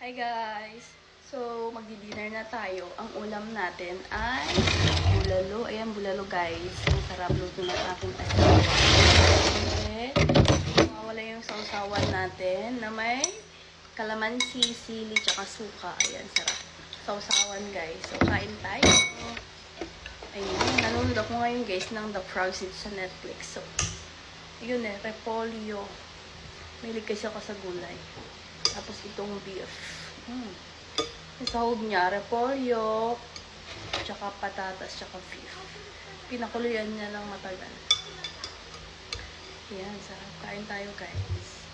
Hi guys! So, magdi-dinner na tayo. Ang ulam natin ay bulalo. Ayan, bulalo guys. Ang sarap luto ng aking asawa. Okay. Mawala yung sausawan natin na may kalamansi, sili, tsaka suka. Ayan, sarap. Sausawan guys. So, kain tayo. Ayun, nanonood ako ngayon guys ng The Frogs sa Netflix. So, yun repolyo. Mahilig kasi ako sa gulay. Tapos itong beef. Yung sahog niya, repolyo, tsaka patatas, tsaka beef. Pinakuluyan niya ng matagal. Yan, sarap. Kain tayo guys.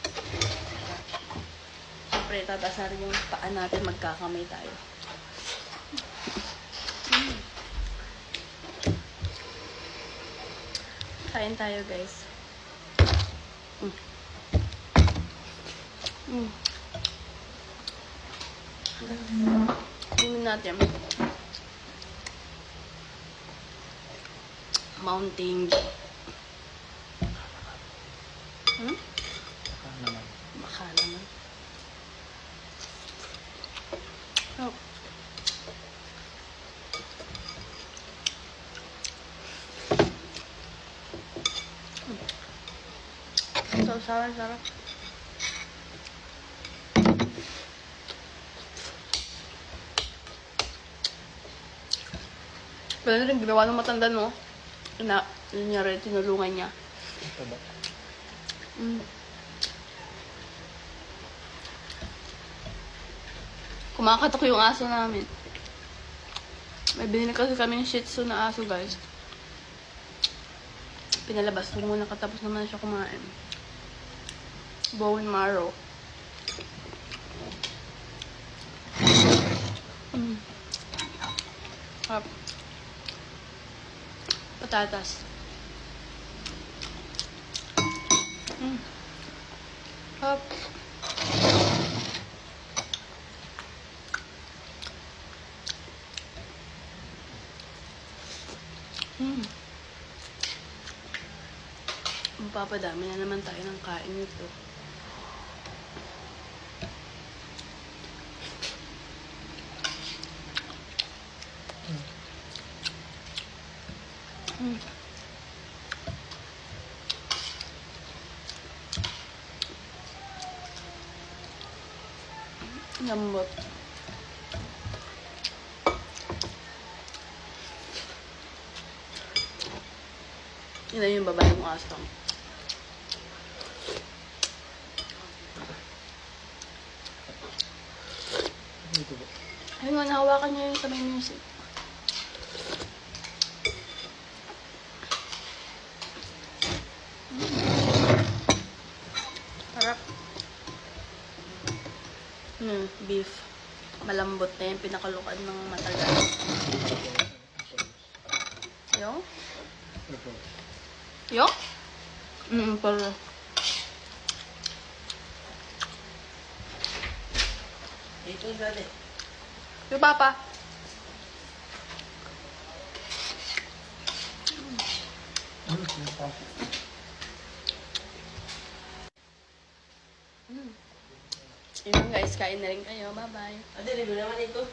Sarap. Siyempre, tatas na rin yung paan natin, magkakamay tayo. Kain tayo guys. Tingnan natin. Mountain Dew. Baka naman. Baka naman. Oh. Sarap. Pero rin, ginawa ng matanda, no? Yun niya rin, tinulungan niya. Ito ba? Kumakatok yung aso namin. May binili kasi kami ng Shih Tzu na aso, guys. Pinalabas ko muna katapos naman siya kumain. Bone marrow. Patatas. Hop. Mapapadami na naman tayo ng kain nito. Lambot. Yun na yung babae mong aso. Ito ba? Ayun nga, nahawakan niya yung sa may music. Sarap. Beef. Malambot na yung pinakalukan ng matagal. Yung? Ito. Yung? Pala. Ito yung dali. Yung papa. Yun guys, kain na rin kayo. Bye-bye. Ate, libre naman ito.